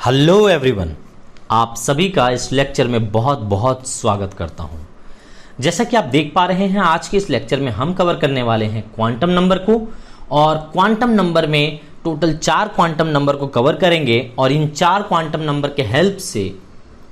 Hello everyone, आप सभी का इस लेक्चर में बहुत बहुत स्वागत करता हूं। जैसा कि आप देख पा रहे हैं, आज के इस लेक्चर में हम कवर करने वाले हैं क्वांटम नंबर को। और क्वांटम नंबर में टोटल 4 क्वांटम नंबर को कवर करेंगे और इन 4 क्वांटम नंबर के हेल्प से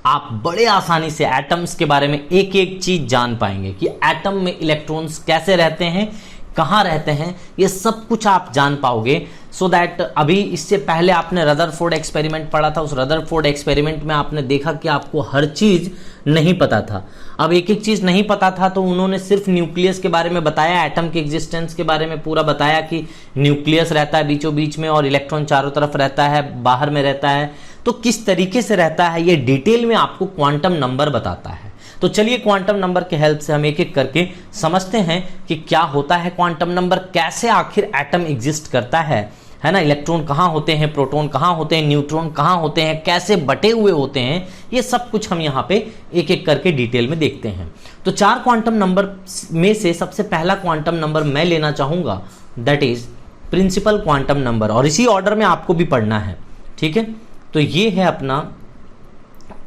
आप बड़े आसानी से एटम्स के बारे में एक एक चीज जान पाएंगे कि एटम में इलेक्ट्रॉन्स कैसे रहते हैं, कहाँ रहते हैं, ये सब कुछ आप जान पाओगे। सो दैट अभी इससे पहले आपने रदरफोर्ड एक्सपेरिमेंट पढ़ा था, उस रदरफोर्ड एक्सपेरिमेंट में आपने देखा कि आपको हर चीज नहीं पता था। अब एक एक चीज नहीं पता था तो उन्होंने सिर्फ न्यूक्लियस के बारे में बताया, एटम के एग्जिस्टेंस के बारे में पूरा बताया कि न्यूक्लियस रहता है बीचों बीच में और इलेक्ट्रॉन चारों तरफ रहता है, बाहर में रहता है। तो किस तरीके से रहता है ये डिटेल में आपको क्वांटम नंबर बताता है। तो चलिए क्वांटम नंबर के हेल्प से हम एक एक करके समझते हैं कि क्या होता है क्वांटम नंबर, कैसे आखिर एटम एग्जिस्ट करता है ना। इलेक्ट्रॉन कहाँ होते हैं, प्रोटॉन कहाँ होते हैं, न्यूट्रॉन कहाँ होते हैं, कैसे बटे हुए होते हैं, ये सब कुछ हम यहाँ पे एक एक करके डिटेल में देखते हैं। तो 4 क्वांटम नंबर में से सबसे पहला क्वांटम नंबर मैं लेना चाहूंगा, that is principal quantum number, और इसी ऑर्डर में आपको भी पढ़ना है, ठीक है। तो ये है अपना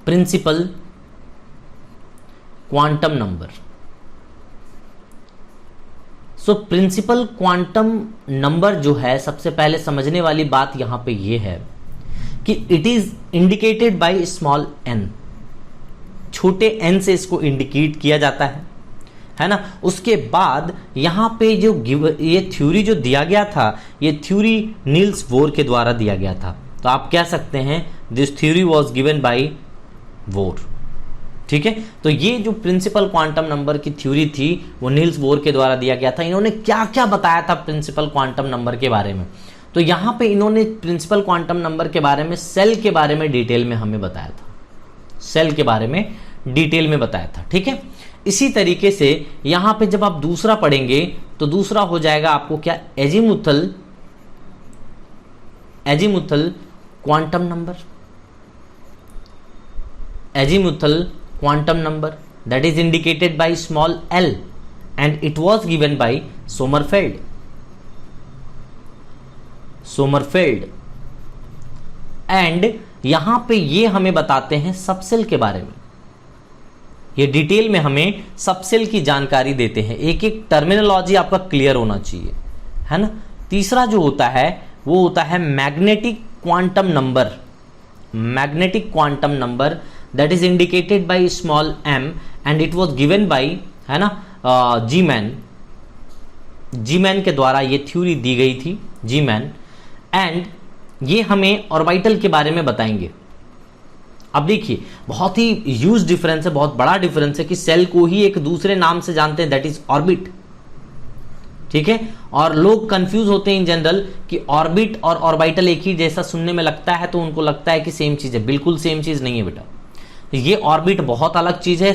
principal quantum number. So principal quantum number जो है, सबसे पहले समझने वाली बात यहां पे ये है कि it is indicated by small n, छोटे एन से इसको इंडिकेट किया जाता है ना। उसके बाद यहां पे जो ये थ्योरी जो दिया गया था, ये थ्योरी नील्स बोर के द्वारा दिया गया था। तो आप कह सकते हैं this theory was given by bore, ठीक है। तो ये जो प्रिंसिपल क्वांटम नंबर की थ्योरी थी वो नील्स बोर के द्वारा दिया गया था। इन्होंने क्या क्या बताया था प्रिंसिपल क्वांटम नंबर के बारे में, तो यहां पे इन्होंने प्रिंसिपल क्वांटम नंबर के बारे में सेल के बारे में डिटेल में हमें बताया था, सेल के बारे में डिटेल में बताया था, ठीक है। इसी तरीके से यहां पे जब आप दूसरा पढ़ेंगे तो दूसरा हो जाएगा आपको क्या, azimuthal quantum number, azimuthal quantum number that is indicated by small l and it was given by Sommerfeld and यहां पे ये हमें बताते हैं सबसेल के बारे में। ये डिटेल में हमें सबसेल की जानकारी देते हैं, एक एक टर्मिनोलॉजी आपका क्लियर होना चाहिए, है ना। तीसरा जो होता है वो होता है magnetic quantum number, magnetic quantum number that is indicated by small m and it was given by, है ना, G-man के द्वारा ये थ्योरी दी गई थी, G-man, एंड ये हमें ऑर्बिटल के बारे में बताएंगे। अब देखिए बहुत ही ह्यूज डिफरेंस है, बहुत बड़ा डिफरेंस है कि सेल को ही एक दूसरे नाम से जानते हैं, दैट इज ऑर्बिट, ठीक है। और लोग कंफ्यूज होते हैं इन जनरल कि ऑर्बिट और ऑर्बिटल एक ही जैसा सुनने में लगता है, तो उनको लगता है कि सेम चीज है। बिल्कुल सेम चीज नहीं है बेटा, ये ऑर्बिट बहुत अलग चीज है,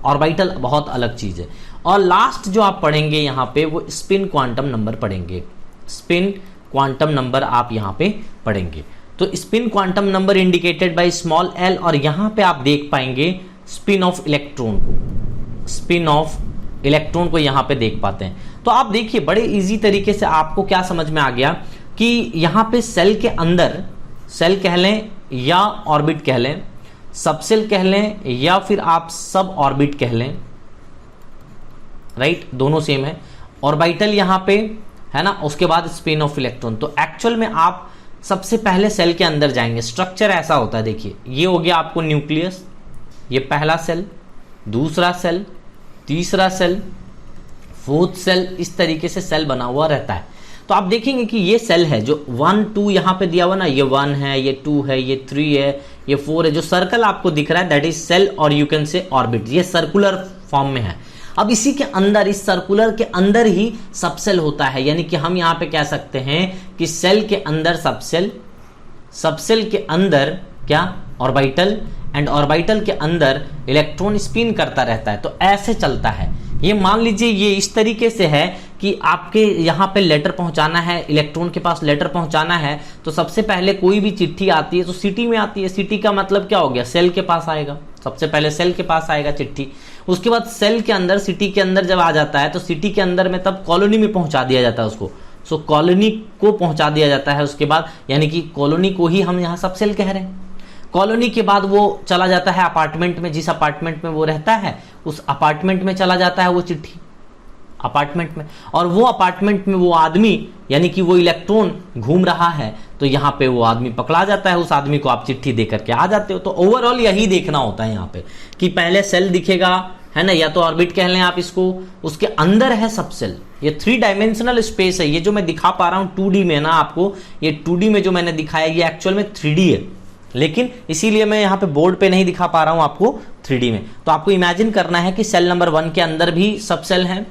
ऑर्बिटल बहुत अलग चीज है। और लास्ट जो आप पढ़ेंगे यहां पे वो स्पिन क्वांटम नंबर पढ़ेंगे, स्पिन क्वांटम नंबर आप यहां पे पढ़ेंगे। तो spin quantum number indicated by small L, और यहां पे आप देख पाएंगे स्पिन ऑफ इलेक्ट्रॉन को, स्पिन ऑफ इलेक्ट्रॉन को यहां पे देख पाते हैं। तो आप देखिए बड़े इजी तरीके से आपको क्या समझ में आ गया कि यहां पे सेल के अंदर, सेल कह लें या ऑर्बिट कह लें, सबसेल कह लें या फिर आप सब ऑर्बिट कह लें, राइट, दोनों सेम है। ऑर्बिटल यहां पे है ना, उसके बाद स्पिन ऑफ इलेक्ट्रॉन। तो एक्चुअल में आप सबसे पहले सेल के अंदर जाएंगे, स्ट्रक्चर ऐसा होता है, देखिए ये हो गया आपको न्यूक्लियस, ये पहला सेल, दूसरा सेल, तीसरा सेल, फोर्थ सेल, इस तरीके से सेल बना हुआ रहता है। तो आप देखेंगे कि ये सेल है जो 1 2 यहां पे दिया हुआ ना, ये 1 है, ये 2 है, ये 3 है, ये 4 है। जो सर्कल आपको दिख रहा है दैट इज सेल, और यू कैन से ऑर्बिट, ये सर्कुलर फॉर्म में है। अब इसी के अंदर, इस सर्कुलर के अंदर ही सबसेल होता है, यानी कि हम यहां पे कह सकते हैं कि सेल के अंदर सबसेल, सबसेल के अंदर क्या, ऑर्बिटल, एंड ऑर्बिटल के अंदर इलेक्ट्रॉन स्पिन करता रहता है। तो ऐसे चलता है। ये मान लीजिए ये इस तरीके से है कि आपके यहाँ पे लेटर पहुंचाना है, इलेक्ट्रॉन के पास लेटर पहुंचाना है, तो सबसे पहले कोई भी चिट्ठी आती है तो सिटी में आती है। सिटी का मतलब क्या हो गया, सेल के पास आएगा, सबसे पहले सेल के पास आएगा चिट्ठी। उसके बाद सेल के अंदर, सिटी के अंदर जब आ जाता है तो सिटी के अंदर में तब कॉलोनी में पहुंचा दिया जाता है उसको। सो कॉलोनी को पहुंचा दिया जाता है उसके बाद, यानी कि कॉलोनी को ही हम यहाँ सब सेल कह रहे हैं। कॉलोनी के बाद वो चला जाता है अपार्टमेंट में, जिस अपार्टमेंट में वो रहता है उस अपार्टमेंट में चला जाता है वो चिट्ठी, अपार्टमेंट में, और वो अपार्टमेंट में वो आदमी यानी कि वो इलेक्ट्रॉन घूम रहा है, तो यहाँ पे वो आदमी पकड़ा जाता है, उस आदमी को आप चिट्ठी दे करके आ जाते हो। तो ओवरऑल यही देखना होता है यहाँ पे कि पहले सेल दिखेगा, है ना, या तो ऑर्बिट कह लें आप इसको, उसके अंदर है सब सेल। ये 3 डायमेंशनल स्पेस है। ये जो मैं दिखा पा रहा हूँ 2D में ना आपको, ये 2D में जो मैंने दिखाया ये एक्चुअल में 3D है, लेकिन इसीलिए मैं यहाँ पे बोर्ड पे नहीं दिखा पा रहा हूँ आपको 3D में। तो आपको इमेजिन करना है कि सेल नंबर 1 के अंदर भी सब सेल है,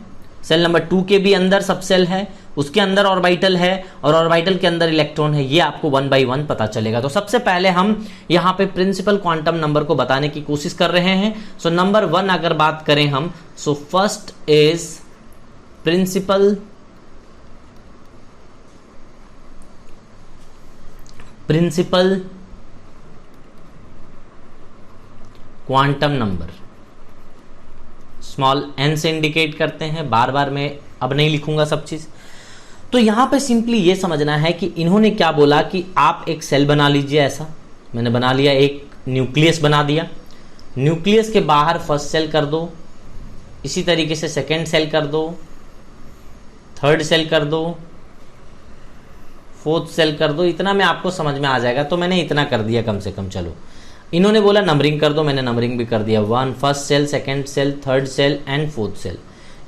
सेल नंबर 2 के भी अंदर सब सेल है, उसके अंदर ऑर्बिटल है और ऑर्बिटल के अंदर इलेक्ट्रॉन है। ये आपको 1 बाय 1 पता चलेगा। तो सबसे पहले हम यहाँ पे प्रिंसिपल क्वांटम नंबर को बताने की कोशिश कर रहे हैं। सो नंबर 1 अगर बात करें हम, so first is principal quantum number, small n से इंडिकेट करते हैं, बार बार मैं अब नहीं लिखूंगा सब चीज। तो यहां पे सिंपली ये समझना है कि इन्होंने क्या बोला कि आप एक सेल बना लीजिए, ऐसा मैंने बना लिया, एक न्यूक्लियस बना दिया, न्यूक्लियस के बाहर फर्स्ट सेल कर दो, इसी तरीके से सेकेंड सेल कर दो, थर्ड सेल कर दो, फोर्थ सेल कर दो, इतना में आपको समझ में आ जाएगा। तो मैंने इतना कर दिया कम से कम। चलो, इन्होंने बोला नंबरिंग कर दो, मैंने नंबरिंग भी कर दिया, 1 first shell, second shell, third shell and fourth shell.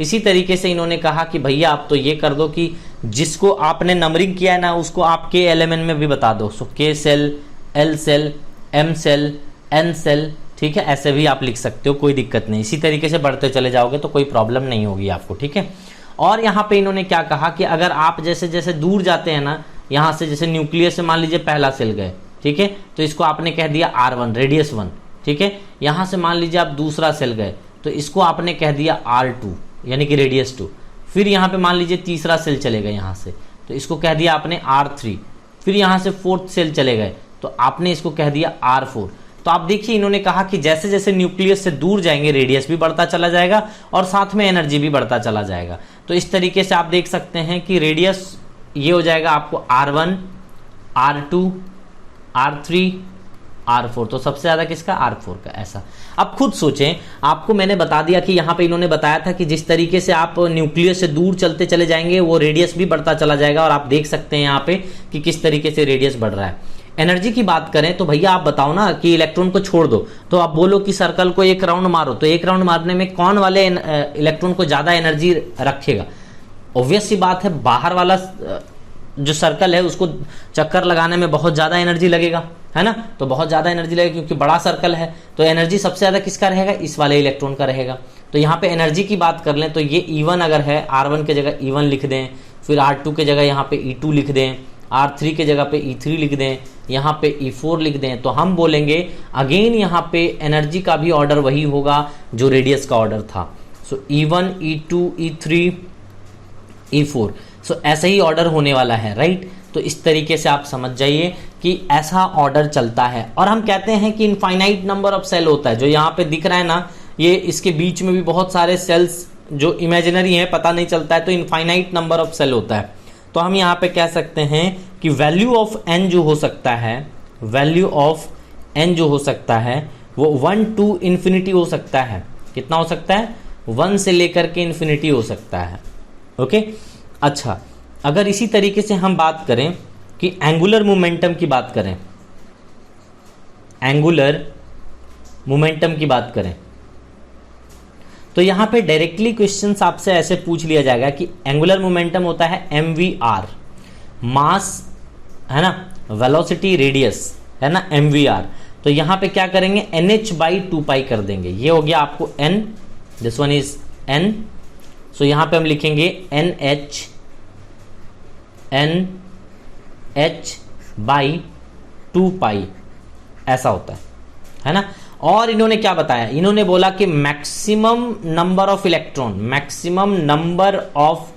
इसी तरीके से इन्होंने कहा कि भैया आप तो ये कर दो कि जिसको आपने नंबरिंग किया है ना उसको आप के एलिमेंट में भी बता दो। So K shell, L shell, M shell, N shell, ठीक है, ऐसे भी आप लिख सकते हो, कोई दिक्कत नहीं। इसी तरीके से बढ़ते चले जाओगे तो कोई प्रॉब्लम नहीं होगी आपको, ठीक है। और यहाँ पे इन्होंने क्या कहा कि अगर आप जैसे जैसे दूर जाते हैं ना, यहाँ से जैसे न्यूक्लियस से मान लीजिए पहला सेल गए, ठीक है, तो इसको आपने कह दिया R1 रेडियस 1, ठीक है। यहाँ से मान लीजिए आप दूसरा सेल गए तो इसको आपने कह दिया R2 यानी कि रेडियस 2। फिर यहाँ पे मान लीजिए तीसरा सेल चले गए यहाँ से, तो इसको कह दिया आपने R3। फिर यहाँ से फोर्थ सेल चले गए तो आपने इसको कह दिया R4। तो आप देखिए इन्होंने कहा कि जैसे जैसे न्यूक्लियस से दूर जाएंगे रेडियस भी बढ़ता चला जाएगा और साथ में एनर्जी भी बढ़ता चला जाएगा। तो इस तरीके से आप देख सकते हैं कि रेडियस ये हो जाएगा आपको R1, R2, R3, R4। तो सबसे ज्यादा किसका? R4 का। ऐसा अब खुद सोचें, आपको मैंने बता दिया कि यहाँ पे इन्होंने बताया था कि जिस तरीके से आप न्यूक्लियस से दूर चलते चले जाएंगे वो रेडियस भी बढ़ता चला जाएगा, और आप देख सकते हैं यहाँ पे कि किस तरीके से रेडियस बढ़ रहा है। एनर्जी की बात करें तो भैया आप बताओ ना कि इलेक्ट्रॉन को छोड़ दो, तो आप बोलो कि सर्कल को एक राउंड मारो, तो एक राउंड मारने में कौन वाले इलेक्ट्रॉन को ज्यादा एनर्जी रखेगा? ऑब्वियस सी बात है, बाहर वाला जो सर्कल है उसको चक्कर लगाने में बहुत ज्यादा एनर्जी लगेगा, है ना। तो बहुत ज्यादा एनर्जी लगेगा क्योंकि बड़ा सर्कल है, तो एनर्जी सबसे ज्यादा किसका रहेगा? इस वाले इलेक्ट्रॉन का रहेगा। तो यहाँ पे एनर्जी की बात कर लें तो ये E1 अगर है, R1 के जगह E1 लिख दें, फिर R2 के जगह यहाँ पे E2 लिख दें, R3 के जगह पे E3 लिख दें, यहाँ पे E4 लिख दें, तो हम बोलेंगे अगेन यहाँ पे एनर्जी का भी ऑर्डर वही होगा जो रेडियस का ऑर्डर था। सो E1, E2, E3, E4, सो ऐसा ही ऑर्डर होने वाला है, राइट। तो इस तरीके से आप समझ जाइए कि ऐसा ऑर्डर चलता है। और हम कहते हैं कि इनफाइनाइट नंबर ऑफ सेल होता है, जो यहाँ पे दिख रहा है ना, ये इसके बीच में भी बहुत सारे सेल्स जो इमेजिनरी हैं, पता नहीं चलता है, तो इनफाइनाइट नंबर ऑफ सेल होता है। तो हम यहाँ पे कह सकते हैं कि वैल्यू ऑफ n जो हो सकता है, वैल्यू ऑफ n जो हो सकता है वो 1 to इन्फिनिटी हो सकता है। कितना हो सकता है? 1 से लेकर के इन्फिनिटी हो सकता है, ओके। अच्छा, अगर इसी तरीके से हम बात करें कि एंगुलर मोमेंटम की बात करें, एंगुलर मोमेंटम की बात करें, तो यहां पे डायरेक्टली क्वेश्चंस आपसे ऐसे पूछ लिया जाएगा कि एंगुलर मोमेंटम होता है mvr, मास है ना, वेलोसिटी रेडियस है ना, mvr। तो यहां पे क्या करेंगे? nh/2π कर देंगे। ये हो गया आपको n, this one is n। सो यहां पे हम लिखेंगे nh/2π, ऐसा होता है ना। और इन्होंने क्या बताया? इन्होंने बोला कि maximum number of electron, maximum number of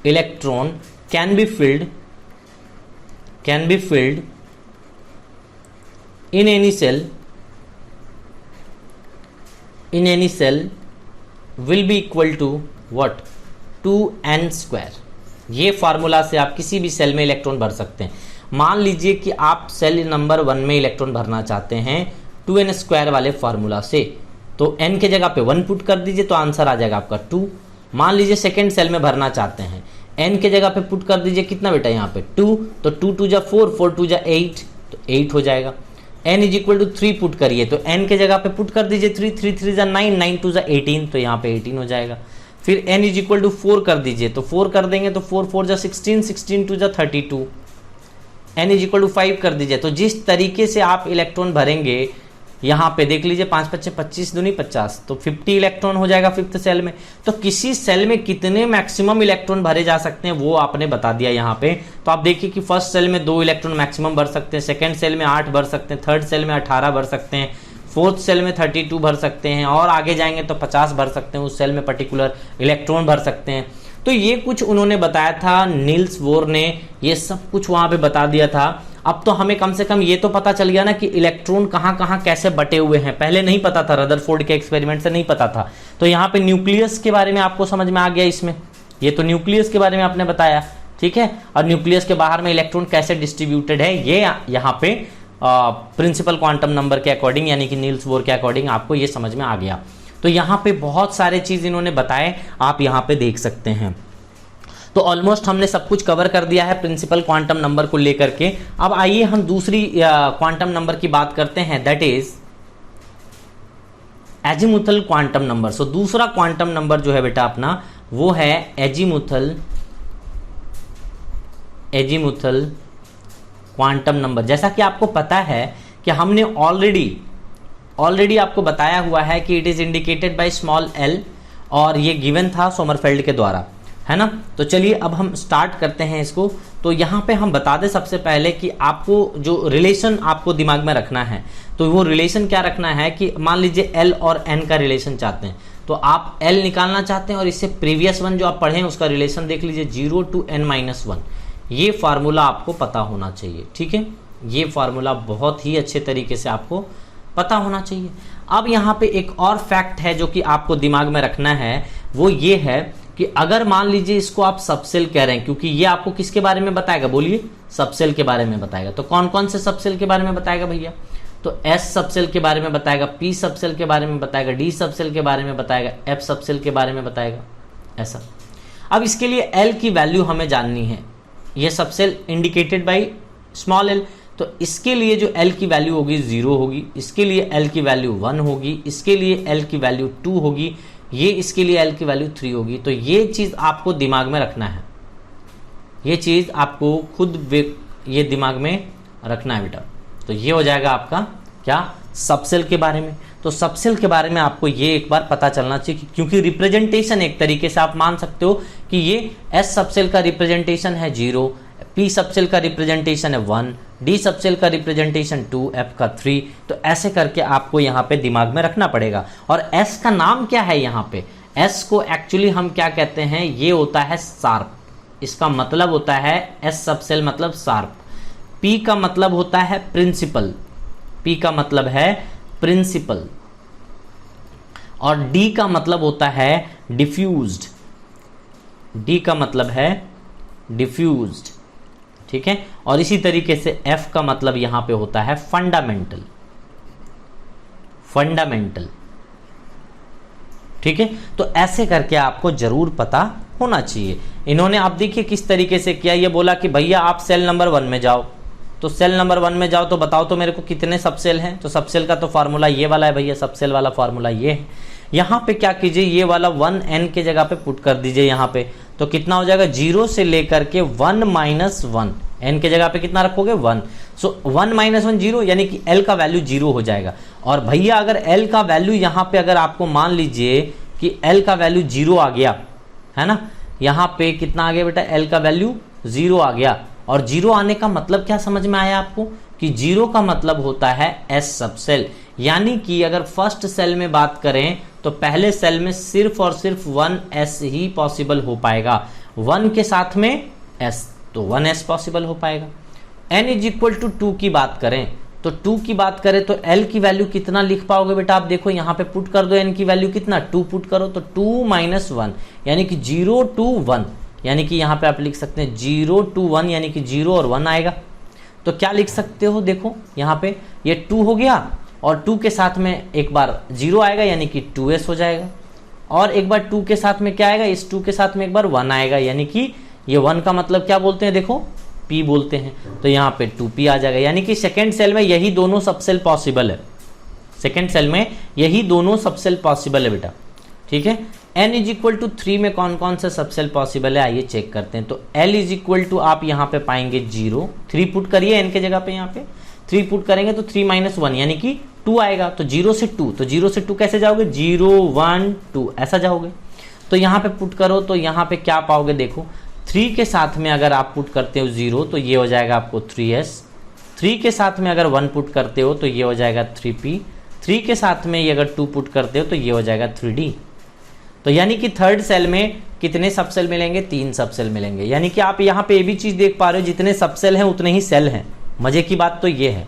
electron can be field in any cell will be equal to what? 2n square। ये फार्मूला से आप किसी भी सेल में इलेक्ट्रॉन भर सकते हैं। मान लीजिए कि आप सेल नंबर 1 में इलेक्ट्रॉन भरना चाहते हैं 2n² वाले फार्मूला से, तो n के जगह पे 1 पुट कर दीजिए तो आंसर आ जाएगा आपका 2। मान लीजिए सेकेंड सेल में भरना चाहते हैं, n के जगह पे पुट कर दीजिए कितना बेटा यहाँ पे 2, तो 2 2 जा 4, 4 2 जा 8, तो 8 हो जाएगा। n is equal to 3 put करिए, तो n के जगह पे पुट कर दीजिए 3, 3 3 जा 9, 9 2 जा 18, तो यहाँ पे 18 हो जाएगा। फिर n इज इक्वल टू 4 कर दीजिए, तो 4 कर देंगे तो 4 4 जा 16, 16 2 जा 32, n इज इक्वल टू 5 कर दीजिए। तो जिस तरीके से आप इलेक्ट्रॉन भरेंगे यहाँ पे देख लीजिए 5 5 25 दूनी 50, तो 50 इलेक्ट्रॉन हो जाएगा फिफ्थ सेल में। तो किसी सेल में कितने मैक्सिमम इलेक्ट्रॉन भरे जा सकते हैं वो आपने बता दिया यहाँ पे। तो आप देखिए कि फर्स्ट सेल में 2 इलेक्ट्रॉन मैक्सिमम भर सकते हैं, सेकेंड सेल में 8 भर सकते हैं, थर्ड सेल में 18 भर सकते हैं, फोर्थ सेल में 32 भर सकते हैं, और आगे जाएंगे तो 50 भर सकते हैं, उस सेल में पर्टिकुलर इलेक्ट्रॉन भर सकते हैं। तो ये कुछ उन्होंने बताया था, नील्स बोर ने ये सब कुछ वहां पे बता दिया था। अब तो हमें कम से कम ये तो पता चल गया ना कि इलेक्ट्रॉन कहाँ कहाँ कैसे बटे हुए हैं, पहले नहीं पता था, रदरफोर्ड के एक्सपेरिमेंट से नहीं पता था। तो यहाँ पे न्यूक्लियस के बारे में आपको समझ में आ गया इसमें, ये तो न्यूक्लियस के बारे में आपने बताया, ठीक है। और न्यूक्लियस के बाहर में इलेक्ट्रॉन कैसे डिस्ट्रीब्यूटेड है ये यहाँ पे प्रिंसिपल क्वांटम नंबर के अकॉर्डिंग यानी कि नील्स बोर के अकॉर्डिंग आपको ये समझ में आ गया। तो यहाँ पे बहुत सारे चीज इन्होंने बताए, आप यहाँ पे देख सकते हैं। तो ऑलमोस्ट हमने सब कुछ कवर कर दिया है प्रिंसिपल क्वांटम नंबर को लेकर के। अब आइए हम दूसरी क्वांटम नंबर की बात करते हैं, that is azimuthal quantum number. So दूसरा क्वांटम नंबर जो है बेटा अपना वो है एजीमुथल क्वांटम नंबर। जैसा कि आपको पता है कि हमने ऑलरेडी आपको बताया हुआ है कि it is indicated by small l, और ये गिवन था सोमरफेल्ड के द्वारा, है ना। तो चलिए अब हम स्टार्ट करते हैं इसको। तो यहाँ पे हम बता दें सबसे पहले कि आपको जो रिलेशन आपको दिमाग में रखना है, तो वो रिलेशन क्या रखना है कि मान लीजिए l और n का रिलेशन चाहते हैं, तो आप l निकालना चाहते हैं और इससे प्रीवियस वन जो आप पढ़े हैं उसका रिलेशन देख लीजिए 0 to n-1। ये फार्मूला आपको पता होना चाहिए, ठीक है। ये फार्मूला बहुत ही अच्छे तरीके से आपको पता होना चाहिए। अब यहाँ पे एक और फैक्ट है जो कि आपको दिमाग में रखना है, वो ये है कि अगर मान लीजिए इसको आप सबसेल कह रहे हैं, क्योंकि ये आपको किसके बारे में बताएगा, बोलिए, सबसेल के बारे में बताएगा। तो कौन कौन से सबसेल के बारे में बताएगा भैया, तो S सबसेल के बारे में बताएगा, P सबसेल के बारे में बताएगा, D सबसेल के बारे में बताएगा, F सबसेल के बारे में बताएगा, ऐसा। अब इसके लिए L की वैल्यू हमें जाननी है, ये subshell indicated by small l, तो इसके लिए जो L की वैल्यू होगी 0 होगी, इसके लिए L की वैल्यू 1 होगी, इसके लिए L की वैल्यू 2 होगी, ये इसके लिए L की वैल्यू 3 होगी। तो ये चीज आपको दिमाग में रखना है, ये चीज आपको खुद ये दिमाग में रखना है बेटा। तो ये हो जाएगा आपका क्या, सबसेल के बारे में। तो सबसेल के बारे में आपको ये एक बार पता चलना चाहिए, क्योंकि रिप्रेजेंटेशन एक तरीके से आप मान सकते हो कि ये S सबसेल का रिप्रेजेंटेशन है 0, P सबसेल का रिप्रेजेंटेशन है 1, D सबसेल का रिप्रेजेंटेशन 2, F का 3। तो ऐसे करके आपको यहाँ पे दिमाग में रखना पड़ेगा। और S का नाम क्या है यहाँ पे, S को एक्चुअली हम क्या कहते हैं, ये होता है शार्प, इसका मतलब होता है S सबसेल मतलब शार्प, P का मतलब होता है प्रिंसिपल, P का मतलब है प्रिंसिपल, और D का मतलब होता है डिफ्यूज्ड, D का मतलब है डिफ्यूज्ड, ठीक है। और इसी तरीके से F का मतलब यहां पे होता है फंडामेंटल, ठीक है। तो ऐसे करके आपको जरूर पता होना चाहिए। इन्होंने आप देखिए किस तरीके से किया, ये बोला कि भैया आप सेल नंबर 1 में जाओ, तो सेल नंबर 1 में जाओ तो बताओ तो मेरे को कितने सबसेल हैं। तो सबसेल का तो फार्मूला ये वाला है भैया, सबसेल वाला फार्मूला ये है। यहाँ पे क्या कीजिए, ये वाला 1n के जगह पे पुट कर दीजिए यहाँ पे, तो कितना हो जाएगा 0 से लेकर के 1 - 1, n के जगह पे कितना रखोगे 1, सो 1 - 1 0, यानी कि l का वैल्यू 0 हो जाएगा। और भैया अगर l का वैल्यू यहाँ पे अगर आपको मान लीजिए कि l का वैल्यू 0 आ गया है ना, यहाँ पे कितना आ गया बेटा, l का वैल्यू 0 आ गया। और 0 आने का मतलब क्या समझ में आया आपको, कि 0 का मतलब होता है S सबसेल, यानी कि अगर फर्स्ट सेल में बात करें तो पहले सेल में सिर्फ और सिर्फ 1s ही पॉसिबल हो पाएगा, 1 के साथ में s, तो 1s पॉसिबल हो पाएगा। n = 2 की बात करें तो 2 की बात करें तो l की वैल्यू कितना लिख पाओगे बेटा, आप देखो यहाँ पे पुट कर दो, n की वैल्यू कितना 2 पुट करो तो 2 - 1, यानी कि 0 to 1, यानी कि यहाँ पे आप लिख सकते हैं 0 to 1, यानी कि 0 और 1 आएगा। तो क्या लिख सकते हो, देखो यहाँ पे ये 2 हो गया और 2 के साथ में एक बार 0 आएगा यानी कि 2s हो जाएगा, और एक बार 2 के साथ में क्या आएगा, इस 2 के साथ में एक बार 1 आएगा, यानी कि ये 1 का मतलब क्या बोलते हैं, देखो p बोलते हैं, तो यहाँ पे 2p आ जाएगा। यानी कि सेकेंड सेल में यही दोनों सबसेल पॉसिबल है, सेकेंड सेल में यही दोनों सबसेल पॉसिबल है बेटा, ठीक है। n इज इक्वल टू 3 में कौन कौन से सबसेल पॉसिबल है, आइए चेक करते हैं। तो l इज इक्वल टू आप यहाँ पे पाएंगे 0, 3 पुट करिए n के जगह पे, यहाँ पे 3 पुट करेंगे तो 3 - 1 यानी कि 2 आएगा। तो 0 से 2, तो 0 से 2 कैसे जाओगे, 0 1 2 ऐसा जाओगे। तो यहाँ पे पुट करो तो यहाँ पे क्या पाओगे, देखो 3 के साथ में अगर आप पुट करते हो 0 तो ये हो जाएगा आपको 3s, 3 के साथ में अगर 1 पुट करते हो तो ये हो जाएगा 3p, 3 के साथ में ये अगर 2 पुट करते हो तो ये हो जाएगा 3d। तो यानी कि थर्ड सेल में कितने सबसेल मिलेंगे, 3 सबसेल मिलेंगे। यानी कि आप यहाँ पे ये भी चीज देख पा रहे हो, जितने सबसेल हैं उतने ही सेल हैं। मजे की बात तो ये है।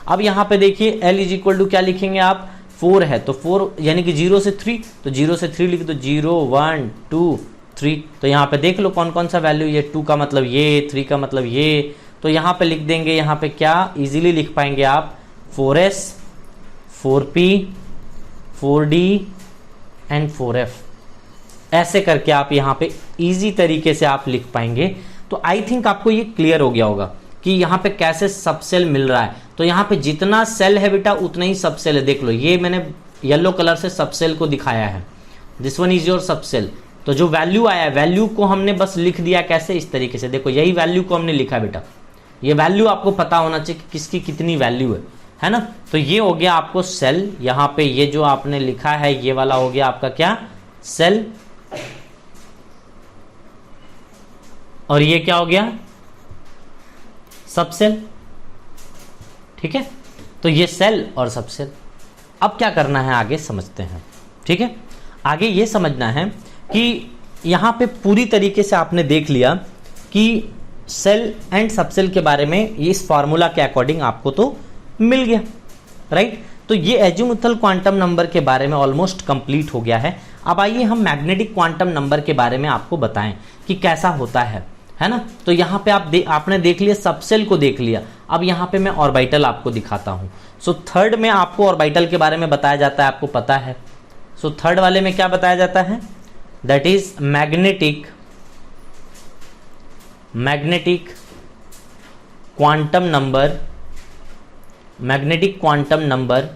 अब यहाँ पे देखिए l इज इक्वल टू क्या लिखेंगे आप, 4 है तो 4 यानी कि 0 से 3, तो 0 से 3 लिख दो, 0 1 2 3। तो यहाँ पे देख लो कौन कौन सा वैल्यू, ये 2 का मतलब ये, 3 का मतलब ये, तो यहाँ पे लिख देंगे, यहाँ पे क्या इजीली लिख पाएंगे आप 4s 4p 4d and 4f, ऐसे करके आप यहाँ पे इजी तरीके से आप लिख पाएंगे। तो आई थिंक आपको ये क्लियर हो गया होगा कि यहाँ पे कैसे सबसेल मिल रहा है। तो यहाँ पे जितना सेल है बेटा उतना ही सबसेल है। देख लो ये मैंने येलो कलर से सबसेल को दिखाया है, this one is your subshell. तो जो वैल्यू आया है, वैल्यू को हमने बस लिख दिया कैसे, इस तरीके से। देखो यही वैल्यू को हमने लिखा है बेटा, ये वैल्यू आपको पता होना चाहिए कि किसकी कितनी वैल्यू है ना। तो ये हो गया आपको सेल, यहाँ पे ये जो आपने लिखा है ये वाला हो गया आपका क्या, सेल, और ये क्या हो गया, सबसेल, ठीक है। तो ये सेल और सबसेल। अब क्या करना है आगे समझते हैं, ठीक है। आगे ये समझना है कि यहाँ पे पूरी तरीके से आपने देख लिया कि सेल एंड सबसेल के बारे में इस फॉर्मूला के अकॉर्डिंग आपको तो मिल गया, राइट। तो ये एजीमुथल क्वांटम नंबर के बारे में ऑलमोस्ट कंप्लीट हो गया है। अब आइए हम मैग्नेटिक क्वांटम नंबर के बारे में आपको बताएं कि कैसा होता है ना। तो यहाँ पे आपने देख लिया, सबसेल को देख लिया। अब यहाँ पे मैं ऑर्बिटल आपको दिखाता हूँ। सो थर्ड में आपको ऑर्बिटल के बारे में बताया जाता है, आपको पता है। सो थर्ड वाले में क्या बताया जाता है, that is magnetic quantum number, magnetic quantum number.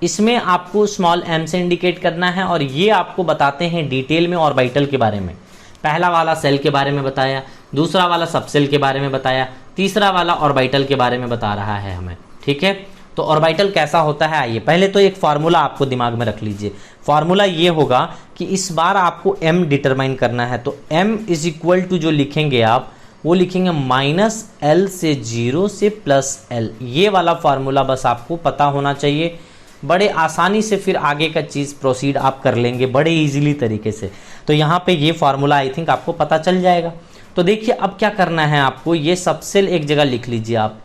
इसमें आपको स्मॉल m से इंडिकेट करना है, और ये आपको बताते हैं डिटेल में ऑर्बिटल के बारे में। पहला वाला सेल के बारे में बताया, दूसरा वाला सबसेल के बारे में बताया, तीसरा वाला ऑर्बिटल के बारे में बता रहा है हमें, ठीक है। तो ऑर्बिटल कैसा होता है, आइए पहले तो एक फार्मूला आपको दिमाग में रख लीजिए। फार्मूला ये होगा कि इस बार आपको m डिटरमाइन करना है। तो m इज इक्वल टू जो लिखेंगे आप, वो लिखेंगे -l से 0 से +l। ये वाला फार्मूला बस आपको पता होना चाहिए। बड़े आसानी से फिर आगे का चीज़ प्रोसीड आप कर लेंगे बड़े इजीली तरीके से। तो यहाँ पे ये फार्मूला आई थिंक आपको पता चल जाएगा। तो देखिए अब क्या करना है आपको, ये सबसेल एक जगह लिख लीजिए आप,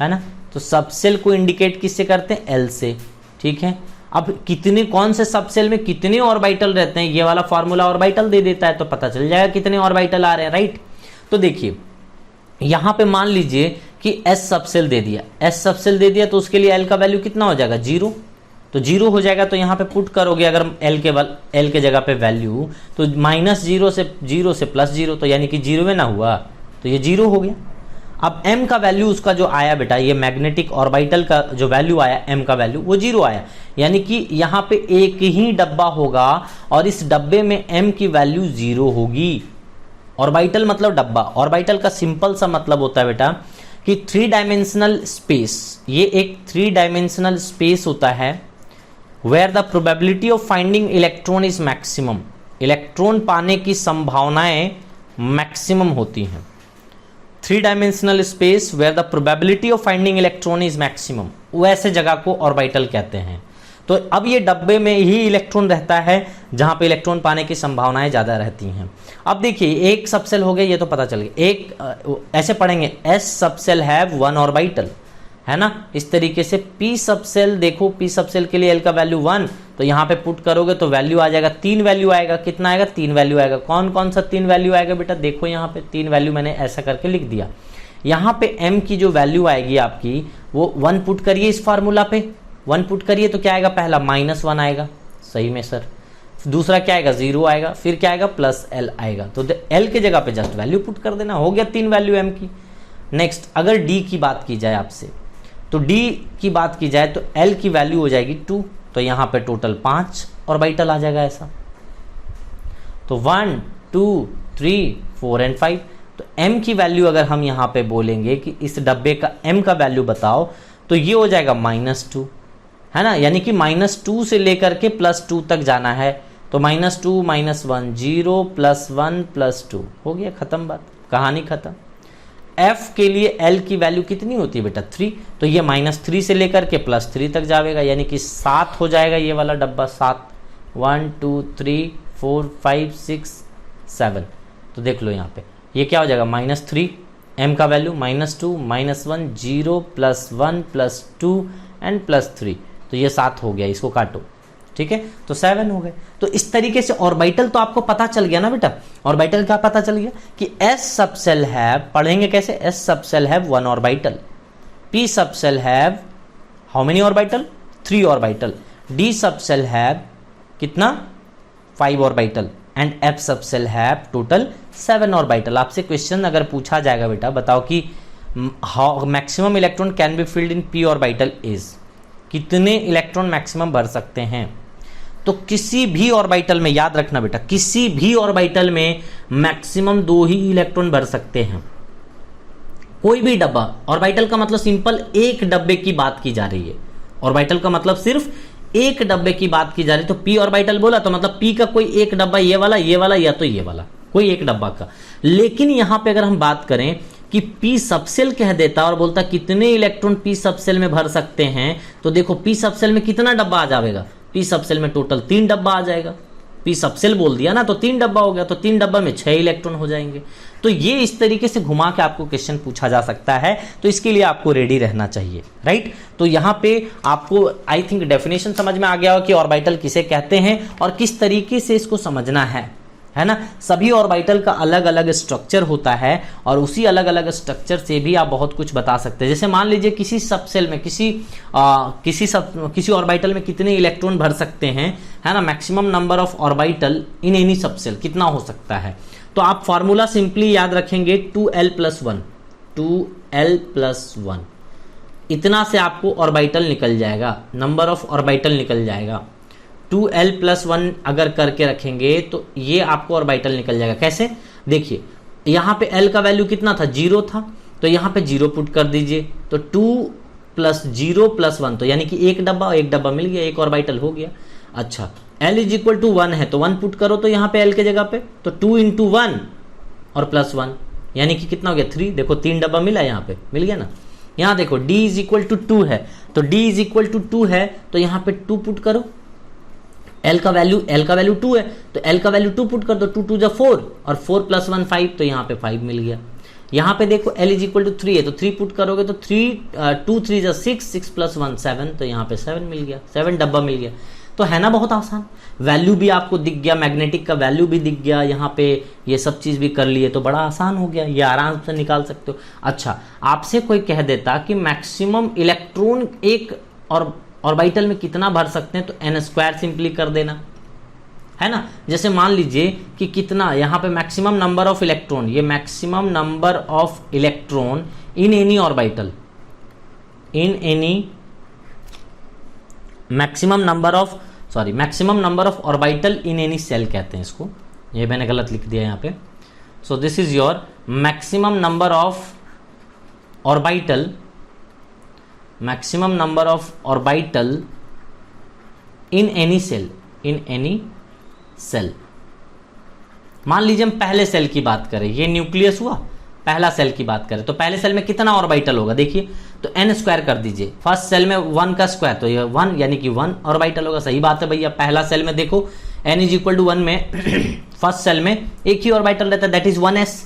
है ना। तो सबसेल को इंडिकेट किससे करते हैं, l से, ठीक है। अब कितने, कौन से सबसेल में कितने ऑर्बिटल रहते हैं, ये वाला फार्मूला ऑर्बिटल दे देता है, तो पता चल जाएगा कितने ऑर्बिटल आ रहे हैं, राइट। तो देखिए यहाँ पे मान लीजिए कि s सबसेल दे दिया, s सबसेल दे दिया, तो उसके लिए l का वैल्यू कितना हो जाएगा, 0। तो 0 हो जाएगा, तो यहाँ पे पुट करोगे अगर l के जगह पे वैल्यू, तो -0 से 0 से +0, तो यानी कि 0 ना हुआ, तो ये 0 हो गया। अब m का वैल्यू उसका जो आया बेटा, ये मैग्नेटिक ऑर्बिटल का जो वैल्यू आया, m का वैल्यू वो 0 आया। यानी कि यहाँ पे एक ही डब्बा होगा और इस डब्बे में m की वैल्यू 0 होगी। ऑर्बिटल मतलब डब्बा। ऑर्बिटल का सिंपल सा मतलब होता है बेटा कि 3 डायमेंशनल स्पेस, ये एक 3 डायमेंशनल स्पेस होता है where the probability of finding electron is maximum. Electron पाने की संभावनाएं मैक्सिमम होती हैं। 3 dimensional space where the probability of finding electron is maximum, वैसे जगह को ऑर्बिटल कहते हैं। तो अब ये डब्बे में ही इलेक्ट्रॉन रहता है जहां पे इलेक्ट्रॉन पाने की संभावनाएं ज्यादा रहती हैं। अब देखिए एक सबसेल हो गया, ये तो पता चल गया। एक ऐसे पढ़ेंगे, s सबसेल हैव 1 ऑर्बिटल, है ना। इस तरीके से p सबसेल, देखो p सबसेल के लिए l का वैल्यू 1, तो यहाँ पे पुट करोगे तो वैल्यू आ जाएगा, 3 वैल्यू आएगा। कितना आएगा, 3 वैल्यू आएगा। कौन कौन सा 3 वैल्यू आएगा बेटा, देखो यहाँ पे 3 वैल्यू मैंने ऐसा करके लिख दिया। यहाँ पे m की जो वैल्यू आएगी आपकी वो 1 पुट करिए इस फार्मूला पे, 1 पुट करिए तो क्या आएगा, पहला -1 आएगा, सही में सर, दूसरा क्या आएगा 0 आएगा, फिर क्या आएगा +l आएगा, तो l के जगह पे जस्ट वैल्यू पुट कर देना, हो गया 3 वैल्यू m की। नेक्स्ट अगर d की बात की जाए आपसे, तो d की बात की जाए तो l की वैल्यू हो जाएगी 2, तो यहाँ पे टोटल 5 ऑर्बिटल आ जाएगा ऐसा, तो 1 2 3 4 एंड 5। तो m की वैल्यू अगर हम यहाँ पे बोलेंगे कि इस डब्बे का m का वैल्यू बताओ, तो ये हो जाएगा -2, है ना, यानी कि -2 से लेकर के +2 तक जाना है, तो -2 -1 0 +1 +2 हो गया, खत्म बात, कहानी खत्म। f के लिए l की वैल्यू कितनी होती है बेटा 3, तो ये -3 से लेकर के +3 तक जाएगा, यानी कि 7 हो जाएगा ये वाला डब्बा, 7 1 2 3 4 5 6 7। तो देख लो यहाँ पे ये क्या हो जाएगा -3, m का वैल्यू -2 -1 0 +1 +2 एंड +3, तो ये 7 हो गया, इसको काटो, ठीक है, तो 7 हो गए। तो इस तरीके से ऑर्बिटल तो आपको पता चल गया ना बेटा, ऑर्बिटल क्या पता चल गया कि s सब सेल हैव, पढ़ेंगे कैसे, s subshell have 1 orbital, p subshell have how many orbital 3 orbital, d subshell have कितना 5 orbital and f subshell have total 7 orbital. आपसे क्वेश्चन अगर पूछा जाएगा बेटा, बताओ कि how maximum electron can be filled in p orbital is, कितने electron maximum भर सकते हैं, तो किसी भी ऑर्बिटल में, याद रखना बेटा, किसी भी ऑर्बिटल में मैक्सिमम 2 ही इलेक्ट्रॉन भर सकते हैं, कोई भी डब्बा, ऑर्बिटल का मतलब सिंपल एक डब्बे की बात की जा रही है, ऑर्बिटल का मतलब सिर्फ एक डब्बे की बात की जा रही है, तो p ऑर्बिटल बोला तो मतलब p का कोई एक डब्बा, ये वाला या तो ये वाला, कोई एक डब्बा का। लेकिन यहां पे अगर हम बात करें कि p सबसेल कह देता और बोलता कितने इलेक्ट्रॉन p सबसेल में भर सकते हैं, तो देखो p सबसेल में कितना डब्बा आ जाएगा, p सबसेल में टोटल 3 डब्बा आ जाएगा, p सबसेल बोल दिया ना, तो 3 डब्बा हो गया, तो 3 डब्बा में 6 इलेक्ट्रॉन हो जाएंगे। तो ये इस तरीके से घुमा के आपको क्वेश्चन पूछा जा सकता है, तो इसके लिए आपको रेडी रहना चाहिए, राइट। तो यहाँ पे आपको आई थिंक डेफिनेशन समझ में आ गया हो कि ऑर्बिटल किसे कहते हैं और किस तरीके से इसको समझना है ना। सभी ऑर्बिटल का अलग अलग स्ट्रक्चर होता है और उसी अलग अलग स्ट्रक्चर से भी आप बहुत कुछ बता सकते हैं। जैसे मान लीजिए किसी सबसेल में किसी ऑर्बिटल में कितने इलेक्ट्रॉन भर सकते हैं, है ना, maximum number of orbital in any subshell कितना हो सकता है, तो आप फॉर्मूला सिंपली याद रखेंगे 2l+1, 2l+1, इतना से आपको ऑर्बिटल निकल जाएगा, नंबर ऑफ ऑर्बिटल निकल जाएगा। 2l+1 अगर करके रखेंगे तो ये आपको ऑर्बिटल निकल जाएगा। कैसे, देखिए यहाँ पे l का वैल्यू कितना था, 0 था, तो यहाँ पे 0 पुट कर दीजिए, तो 2 + 0 + 1, तो यानी कि एक डब्बा मिल गया, एक ऑर्बिटल हो गया। अच्छा, l = 1 है तो 1 पुट करो, तो यहाँ पे l के जगह पे तो 2 × 1 और +1 यानी कि कितना हो गया 3। देखो 3 डब्बा मिला, यहाँ पे मिल गया ना। यहाँ देखो d = 2 है, तो d = 2 है तो यहाँ पे 2 पुट करो, l का वैल्यू 2 है तो l का वैल्यू 2 पुट कर दो, 2 2 = 4 और 4 + 1 5, तो यहाँ पे 5 मिल गया। यहाँ पे देखो l = 3 है तो 3 पुट करोगे तो 2 3 = 6, 6 + 1 7, तो यहाँ पे 7 मिल गया, 7 डब्बा मिल गया। तो है ना बहुत आसान, वैल्यू भी आपको दिख गया, मैग्नेटिक का वैल्यू भी दिख गया, यहाँ पे ये सब चीज़ भी कर लिए तो बड़ा आसान हो गया, ये आराम से निकाल सकते हो। अच्छा, आपसे कोई कह देता कि मैक्सिमम इलेक्ट्रॉन एक और ऑर्बिटल में कितना भर सकते हैं, तो n² सिंपली कर देना, है ना। जैसे मान लीजिए कि कितना यहाँ पे मैक्सिमम नंबर ऑफ इलेक्ट्रॉन, ये maximum number of electron in any orbital, maximum number of orbital in any shell कहते हैं इसको, ये मैंने गलत लिख दिया यहाँ पे। So this is your maximum number of orbital in any shell. मान लीजिए हम पहले सेल की बात करें, ये न्यूक्लियस हुआ, पहला सेल की बात करें तो पहले सेल में कितना ऑर्बिटल होगा, देखिए तो n² कर दीजिए, फर्स्ट सेल में 1 का स्क्वायर तो ये 1 यानी कि 1 ऑर्बिटल होगा। सही बात है भैया, पहला सेल में देखो n = 1 में फर्स्ट सेल में एक ही ऑर्बिटल रहता है, दैट इज 1s,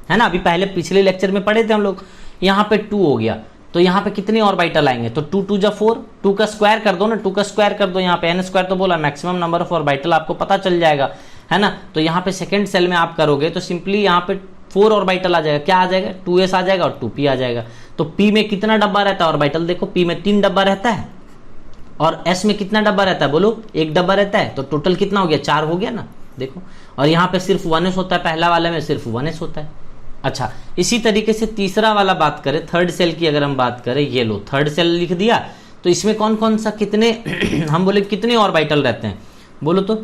है ना। अभी पहले पिछले लेक्चर में पढ़े थे हम लोग, यहाँ पे 2 हो गया तो यहाँ पे कितने ऑर्बिटल आएंगे, तो 2 2 = 4, 2 का स्क्वायर कर दो ना, 2 का स्क्वायर कर दो, यहाँ पे n² तो बोला, मैक्सिमम नंबर ऑफ ऑर्बिटल आपको पता चल जाएगा, है ना। तो यहाँ पे सेकंड सेल में आप करोगे तो सिंपली यहाँ पे 4 ऑर्बिटल आ जाएगा, क्या आ जाएगा 2s आ जाएगा और 2p आ जाएगा। तो p में कितना डब्बा रहता है ऑर्बिटल, देखो p में 3 डब्बा रहता है और s में कितना डब्बा रहता है, बोलो 1 डब्बा रहता है, तो टोटल कितना हो गया 4 हो गया ना, देखो। और यहाँ पे सिर्फ 1s होता है, पहला वाले में सिर्फ 1s होता है। अच्छा, इसी तरीके से तीसरा वाला बात करें, थर्ड सेल की अगर हम बात करें, ये लो थर्ड सेल लिख दिया, तो इसमें कौन कौन सा कितने हम बोले कितने ऑर्बिटल रहते हैं, बोलो तो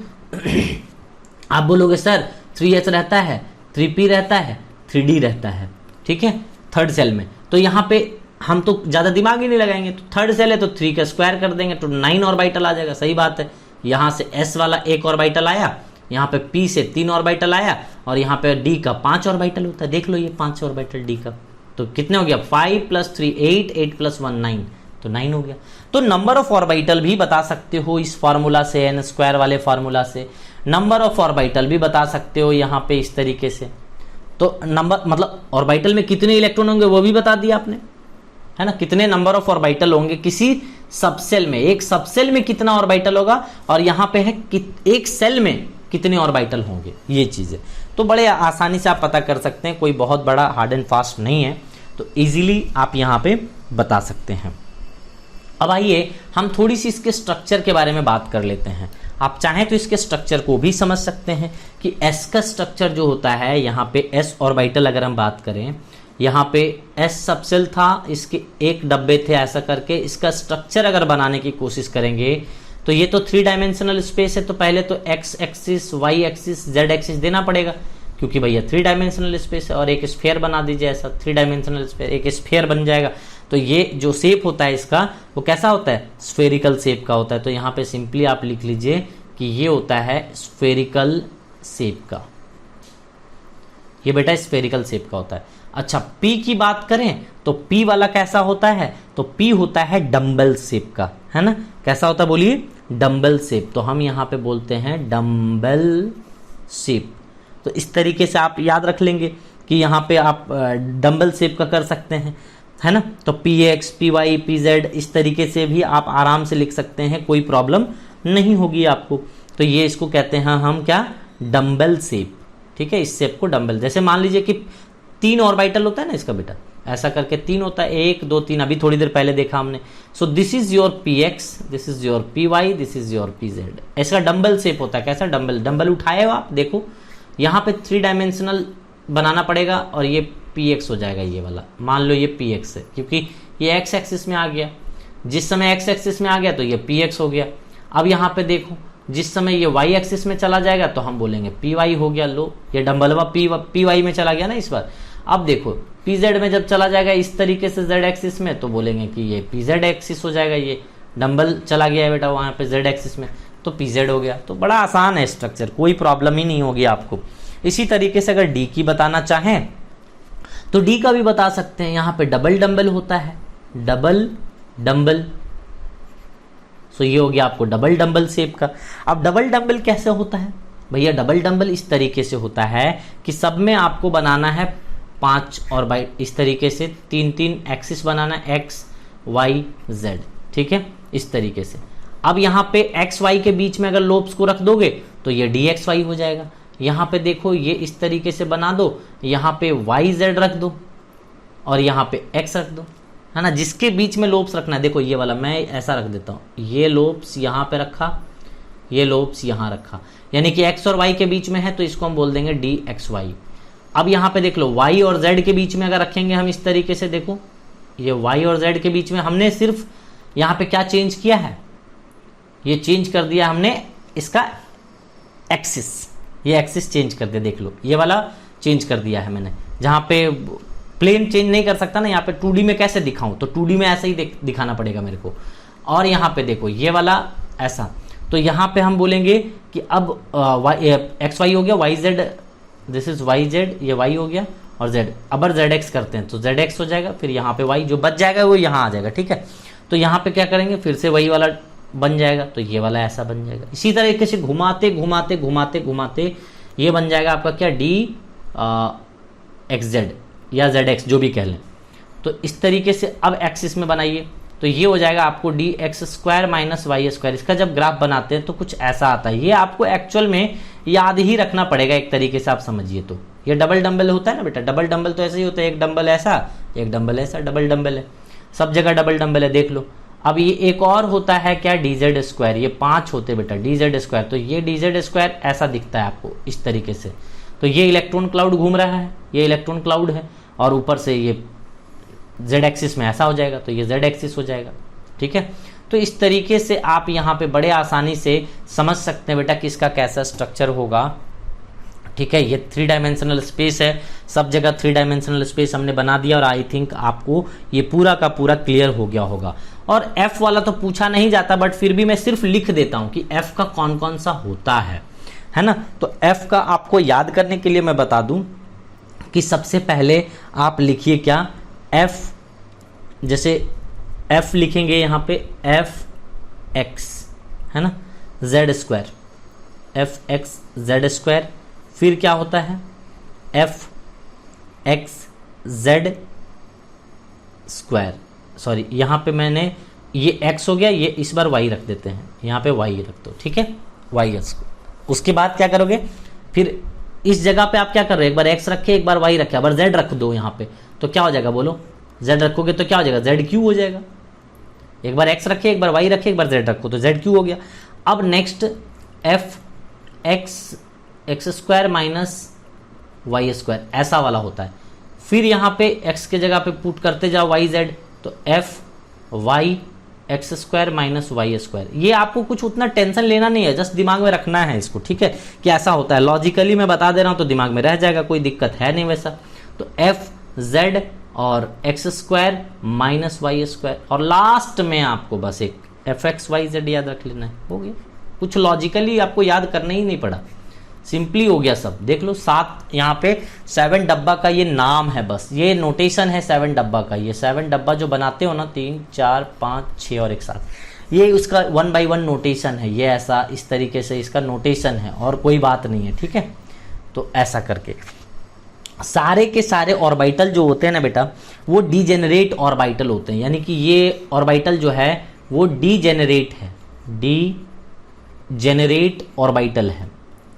आप बोलोगे सर 3s रहता है, 3p रहता है, 3d रहता है, ठीक है थर्ड सेल में। तो यहाँ पे हम तो ज्यादा दिमाग ही नहीं लगाएंगे, तो थर्ड सेल है तो 3 का स्क्वायर कर देंगे तो 9 ऑर्बिटल आ जाएगा, सही बात है। यहाँ से s वाला 1 ऑर्बिटल आया, यहाँ पे p से 3 ऑर्बिटल आया और यहाँ पे d का 5 ऑर्बिटल होता है, देख लो ये 5 ऑर्बिटल d का, तो कितने हो गया 5 + 3 8, 8 + 1 9, तो 9 हो गया। तो नंबर ऑफ ऑर्बिटल भी बता सकते हो इस फार्मूला से, n स्क्वायर वाले फार्मूला से, नंबर ऑफ ऑर्बिटल भी बता सकते हो यहाँ पे इस तरीके से। तो नंबर मतलब ऑर्बिटल में कितने इलेक्ट्रॉन होंगे वो भी बता दिया आपने, है ना, कितने नंबर ऑफ ऑर्बिटल होंगे किसी सबसेल में, एक सबसेल में कितना ऑर्बिटल होगा और यहाँ पे है एक सेल में कितने ऑर्बिटल होंगे, ये चीजें तो बड़े आसानी से आप पता कर सकते हैं, कोई बहुत बड़ा हार्ड एंड फास्ट नहीं है, तो इजीली आप यहाँ पे बता सकते हैं। अब आइए हम थोड़ी सी इसके स्ट्रक्चर के बारे में बात कर लेते हैं। आप चाहें तो इसके स्ट्रक्चर को भी समझ सकते हैं कि s का स्ट्रक्चर जो होता है, यहाँ पे s ऑर्बिटल अगर हम बात करें, यहाँ पे s सबसेल था, इसके एक डब्बे थे, ऐसा करके इसका स्ट्रक्चर अगर बनाने की कोशिश करेंगे तो ये तो 3 डायमेंशनल स्पेस है, तो पहले तो x axis, y axis, z axis देना पड़ेगा क्योंकि भैया 3 डायमेंशनल स्पेस है, और एक स्फीयर बना दीजिए ऐसा 3 डायमेंशनल स्पेस, एक स्फीयर बन जाएगा। तो ये जो शेप होता है इसका वो कैसा होता है, स्फेरिकल शेप का होता है। तो यहाँ पे सिंपली आप लिख लीजिए कि ये होता है स्फेरिकल शेप का, ये बेटा स्फेरिकल शेप का होता है। अच्छा, P की बात करें तो P वाला कैसा होता है, तो P होता है डम्बल शेप का, है ना, कैसा होता है बोलिए, डम्बल शेप। तो हम यहाँ पे बोलते हैं डम्बल शेप। तो इस तरीके से आप याद रख लेंगे कि यहाँ पे आप डम्बल शेप का कर सकते हैं, है ना। तो px, py, pz इस तरीके से भी आप आराम से लिख सकते हैं, कोई प्रॉब्लम नहीं होगी आपको। तो ये इसको कहते हैं हम क्या, डम्बल शेप, ठीक है, इस शेप को डम्बल। जैसे मान लीजिए कि 3 ऑर्बिटल होता है ना इसका बेटा, ऐसा करके 3 होता है, 1 2 3, अभी थोड़ी देर पहले देखा हमने। सो this is your px, this is your py, this is your pz। इसका डम्बल शेप होता है, कैसा, डम्बल, डम्बल उठाए हो आप, देखो यहाँ पे 3 डायमेंशनल बनाना पड़ेगा और ये px हो जाएगा, ये वाला मान लो ये px है क्योंकि ये x एक्सिस में आ गया, जिस समय x एक्सिस में आ गया तो ये px हो गया। अब यहाँ पे देखो जिस समय ये y एक्सिस में चला जाएगा तो हम बोलेंगे py हो गया, लो ये डम्बलवा py में चला गया ना इस बार। अब देखो pz में जब चला जाएगा इस तरीके से z एक्सिस में तो बोलेंगे कि ये pz एक्सिस हो जाएगा, ये डम्बल चला गया है बेटा वहाँ पे z एक्सिस में तो pz हो गया। तो बड़ा आसान है स्ट्रक्चर, कोई प्रॉब्लम ही नहीं होगी आपको। इसी तरीके से अगर d की बताना चाहें तो d का भी बता सकते हैं। यहाँ पे डबल डम्बल होता है, डबल डम्बल, सो ये हो गया आपको डबल डम्बल शेप का। अब डबल डम्बल कैसे होता है भैया, डबल डम्बल इस तरीके से होता है कि सब में आपको बनाना है 5 और बाइट, इस तरीके से 3 एक्सिस बनाना है, x y z, ठीक है, इस तरीके से। अब यहाँ पे x y के बीच में अगर लोब्स को रख दोगे तो ये dxy हो जाएगा। यहाँ पे देखो ये इस तरीके से बना दो, यहाँ पे y z रख दो और यहाँ पे x रख दो, है ना, जिसके बीच में लोब्स रखना है। देखो ये वाला मैं ऐसा रख देता हूँ, ये लोब्स यहाँ पे रखा, ये लोब्स यहाँ रखा, यानी कि x और y के बीच में है तो इसको हम बोल देंगे dxy। अब यहाँ पे देख लो y और z के बीच में अगर रखेंगे हम इस तरीके से, देखो ये y और z के बीच में हमने सिर्फ यहाँ पे क्या चेंज किया है, ये चेंज कर दिया हमने इसका एक्सिस, ये एक्सिस चेंज कर दिया, देख लो ये वाला चेंज कर दिया है मैंने। जहाँ पे प्लेन चेंज नहीं कर सकता ना, यहाँ पे 2D में कैसे दिखाऊं, तो 2D में ऐसे ही दिखाना पड़ेगा मेरे को। और यहाँ पे देखो ये वाला ऐसा, तो यहाँ पे हम बोलेंगे कि अब एक्स वाई हो गया, y z, this is y z, ये वाई हो गया और जेड। अबर जेड एक्स करते हैं तो जेड एक्स हो जाएगा, फिर यहाँ पे वाई जो बच जाएगा वो यहाँ आ जाएगा, ठीक है। तो यहाँ पे क्या करेंगे, फिर से वही वाला बन जाएगा, तो ये वाला ऐसा बन जाएगा। इसी तरीके से घुमाते घुमाते घुमाते घुमाते ये बन जाएगा आपका क्या, डी एक्स जेड या जेड एक्स जो भी कह लें। तो इस तरीके से अब एक्सिस में बनाइए तो ये हो जाएगा आपको d x square minus y square. इसका जब ग्राफ बनाते हैं तो कुछ ऐसा आता है, ये आपको एक्चुअल में याद ही रखना पड़ेगा एक तरीके से, आप समझिए तो ये डबल डंबल होता है ना बेटा, डबल डंबल तो ऐसे ही होता है, एक डंबल ऐसा एक डंबल ऐसा, डबल डंबल है, सब जगह डबल डंबल है, देख लो। अब ये एक और होता है क्या, डीजेड स्क्वायर, ये 5 होते बेटा डीजेड स्क्वायर, तो ये डीजेड स्क्वायर ऐसा दिखता है आपको इस तरीके से। तो ये इलेक्ट्रॉन क्लाउड घूम रहा है, ये इलेक्ट्रॉन क्लाउड है, और ऊपर से ये जेड एक्सिस में ऐसा हो जाएगा, तो ये जेड एक्सिस हो जाएगा, ठीक है। तो इस तरीके से आप यहाँ पे बड़े आसानी से समझ सकते हैं बेटा कि इसका कैसा स्ट्रक्चर होगा, ठीक है। ये 3 डायमेंशनल स्पेस है, सब जगह 3 डायमेंशनल स्पेस हमने बना दिया, और आई थिंक आपको ये पूरा का पूरा क्लियर हो गया होगा। और एफ वाला तो पूछा नहीं जाता, बट फिर भी मैं सिर्फ लिख देता हूं कि एफ का कौन कौन सा होता है ना। तो एफ का आपको याद करने के लिए मैं बता दूं कि सबसे पहले आप लिखिए क्या, एफ, जैसे एफ लिखेंगे यहाँ पे एफ एक्स, है ना, Z square, F x Z square, फिर क्या होता है F x Z square, sorry यहाँ पे मैंने ये x हो गया, ये इस बार y रख देते हैं, यहाँ पे y रख दो, ठीक है, y। उसके बाद क्या करोगे, फिर इस जगह पे आप क्या कर रहे हो, एक बार x रखे, एक बार y रखे, एक बार z रख दो यहाँ पे, तो क्या हो जाएगा बोलो, z रखोगे तो क्या हो जाएगा, z क्यू हो जाएगा। एक बार x रखे, एक बार y रखे, एक बार z रखो, तो z क्यू हो गया। अब next f x square minus y square, ऐसा वाला होता है। फिर यहाँ पे x के जगह पे पुट करते जाओ वाई जेड, तो f y x square minus y square. ये आपको कुछ उतना टेंशन लेना नहीं है, जस्ट दिमाग में रखना है इसको, ठीक है, कि ऐसा होता है। लॉजिकली मैं बता दे रहा हूं तो दिमाग में रह जाएगा, कोई दिक्कत है नहीं वैसा। तो एफ जेड और x square minus y square, और लास्ट में आपको बस एक एफ एक्स वाई जेड याद रख लेना है, हो गया। कुछ लॉजिकली आपको याद करना ही नहीं पड़ा, सिंपली हो गया सब। देख लो 7 यहाँ पे 7 डब्बा का ये नाम है, बस ये नोटेशन है 7 डब्बा का। ये 7 डब्बा जो बनाते हो ना, 3 4 5 6 और एक साथ, ये उसका 1 by 1 नोटेशन है। ये ऐसा इस तरीके से इसका नोटेशन है, और कोई बात नहीं है, ठीक है। तो ऐसा करके सारे के सारे ऑर्बिटल जो होते हैं ना बेटा, वो डीजेनरेट ऑर्बिटल होते हैं, यानी कि ये ऑर्बिटल जो है वो डीजेनरेट है, डीजेनरेट ऑर्बिटल है,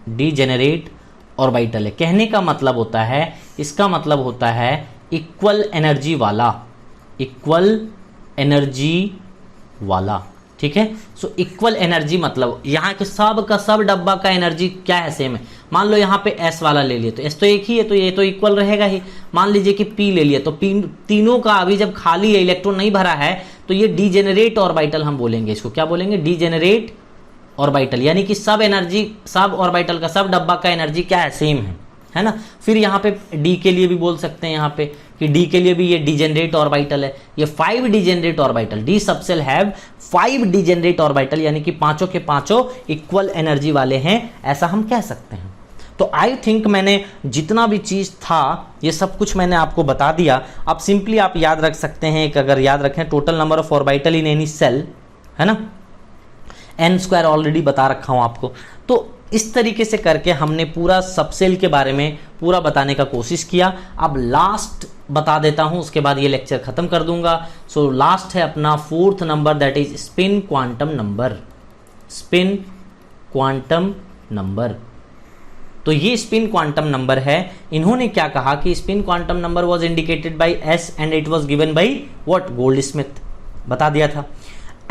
डीजेनरेट ऑर्बिटल है। कहने का मतलब होता है, इसका मतलब होता है इक्वल एनर्जी वाला, इक्वल एनर्जी वाला, ठीक है। सो इक्वल एनर्जी मतलब यहाँ के सब का सब डब्बा का एनर्जी क्या है, सेम है। मान लो यहाँ पे एस वाला ले लिए, तो एस तो एक ही है, तो ये तो इक्वल रहेगा ही। मान लीजिए कि पी ले लिया, तो पी तीनों का अभी जब खाली है, इलेक्ट्रॉन नहीं भरा है, तो ये डीजेनरेट ऑर्बिटल हम बोलेंगे इसको। क्या बोलेंगे, डीजेनरेट ऑर्बिटल, यानी कि सब एनर्जी, सब ऑर्बिटल का, सब डब्बा का एनर्जी क्या है, सेम है ना। फिर यहाँ पे डी के लिए भी बोल सकते हैं यहाँ पे कि डी के लिए भी ये डीजेनरेट ऑर्बिटल है। ये 5 degenerate orbital, D subshell have 5 degenerate orbital, यानी कि पांचों के पांचों इक्वल एनर्जी वाले हैं, ऐसा हम कह सकते हैं। तो आई थिंक मैंने जितना भी चीज था ये सब कुछ मैंने आपको बता दिया। अब सिंपली आप याद रख सकते हैं, एक अगर याद रखें, total number of orbital in any shell, है ना, n स्क्वायर ऑलरेडी बता रखा हूं आपको। तो इस तरीके से करके हमने पूरा सबसेल के बारे में पूरा बताने का कोशिश किया। अब लास्ट बता देता हूं, उसके बाद ये लेक्चर खत्म कर दूंगा। सो लास्ट है अपना 4th number, that is spin quantum number, spin quantum number. तो ये स्पिन क्वांटम नंबर है। इन्होंने क्या कहा कि spin quantum number was indicated by S and it was given by what, Goldsmith, बता दिया था।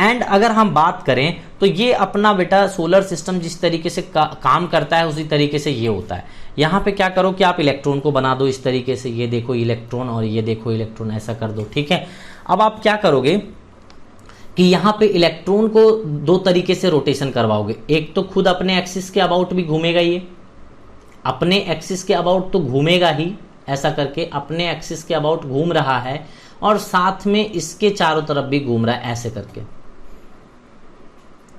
एंड अगर हम बात करें तो ये अपना बेटा सोलर सिस्टम जिस तरीके से काम करता है उसी तरीके से ये होता है। यहाँ पे क्या करो कि आप इलेक्ट्रॉन को बना दो इस तरीके से, ये देखो इलेक्ट्रॉन और ये देखो इलेक्ट्रॉन, ऐसा कर दो, ठीक है। अब आप क्या करोगे कि यहाँ पे इलेक्ट्रॉन को 2 तरीके से रोटेशन करवाओगे। एक तो खुद अपने एक्सिस के अबाउट भी घूमेगा, ये अपने एक्सिस के अबाउट तो घूमेगा ही, ऐसा करके अपने एक्सिस के अबाउट घूम रहा है, और साथ में इसके चारों तरफ भी घूम रहा है, ऐसे करके,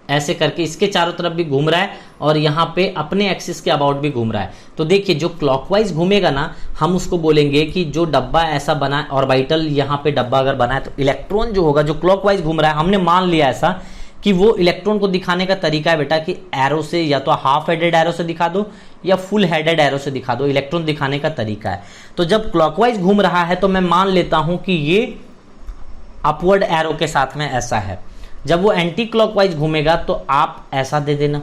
ऐसे करके इसके चारों तरफ भी घूम रहा है, और यहाँ पे अपने एक्सिस के अबाउट भी घूम रहा है। तो देखिए जो क्लॉकवाइज घूमेगा ना, हम उसको बोलेंगे कि जो डब्बा ऐसा बना है, ऑर्बिटल यहाँ पे डब्बा अगर बना है, तो इलेक्ट्रॉन जो होगा जो क्लॉकवाइज घूम रहा है, हमने मान लिया ऐसा कि वो इलेक्ट्रॉन को दिखाने का तरीका है बेटा कि एरो से, या तो हाफ हेडेड एरो से दिखा दो या फुल हेडेड एरो से दिखा दो, इलेक्ट्रॉन दिखाने का तरीका है। तो जब क्लॉकवाइज घूम रहा है तो मैं मान लेता हूं कि ये अपवर्ड एरो के साथ में ऐसा है। जब वो एंटी क्लॉकवाइज घूमेगा तो आप ऐसा दे देना,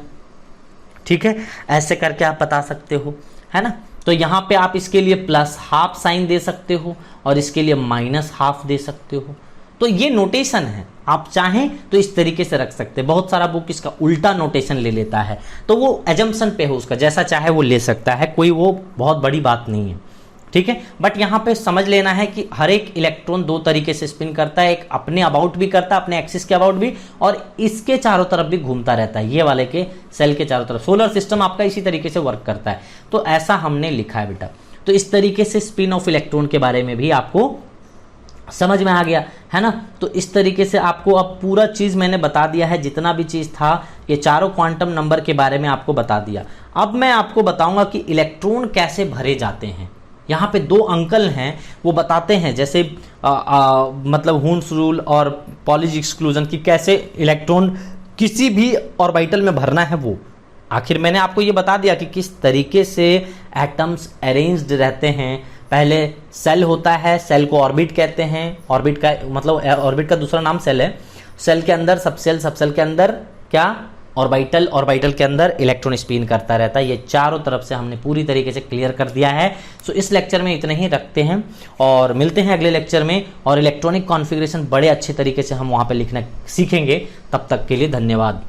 ठीक है, ऐसे करके आप बता सकते हो, है ना। तो यहाँ पे आप इसके लिए प्लस हाफ साइन दे सकते हो और इसके लिए माइनस हाफ दे सकते हो। तो ये नोटेशन है, आप चाहें तो इस तरीके से रख सकते हैं। बहुत सारा बुक इसका उल्टा नोटेशन ले लेता है, तो वो एजम्पशन पे हो, उसका जैसा चाहे वो ले सकता है, कोई वो बहुत बड़ी बात नहीं है, ठीक है। बट यहाँ पे समझ लेना है कि हर एक इलेक्ट्रॉन दो तरीके से स्पिन करता है, एक अपने अबाउट भी करता है, अपने एक्सिस के अबाउट भी, और इसके चारों तरफ भी घूमता रहता है, ये वाले के सेल के चारों तरफ। सोलर सिस्टम आपका इसी तरीके से वर्क करता है, तो ऐसा हमने लिखा है बेटा। तो इस तरीके से स्पिन ऑफ इलेक्ट्रॉन के बारे में भी आपको समझ में आ गया है ना। तो इस तरीके से आपको अब पूरा चीज मैंने बता दिया है, जितना भी चीज था ये चारों क्वांटम नंबर के बारे में आपको बता दिया। अब मैं आपको बताऊंगा कि इलेक्ट्रॉन कैसे भरे जाते हैं। यहाँ पे दो अंकल हैं, वो बताते हैं जैसे मतलब हुन्स रूल और पॉलिज एक्सक्लूजन की कैसे इलेक्ट्रॉन किसी भी ऑर्बिटल में भरना है। वो आखिर मैंने आपको ये बता दिया कि किस तरीके से एटम्स अरेंज्ड रहते हैं। पहले सेल होता है, सेल को ऑर्बिट कहते हैं, ऑर्बिट का मतलब ऑर्बिट का दूसरा नाम सेल है। सेल के अंदर सबसेल, सबसेल के अंदर क्या ऑर्बिटल, ऑर्बिटल के अंदर इलेक्ट्रॉन स्पिन करता रहता है। ये चारों तरफ से हमने पूरी तरीके से क्लियर कर दिया है। सो इस लेक्चर में इतने ही रखते हैं और मिलते हैं अगले लेक्चर में, और इलेक्ट्रॉनिक कॉन्फ़िगरेशन बड़े अच्छे तरीके से हम वहाँ पे लिखना सीखेंगे। तब तक के लिए धन्यवाद।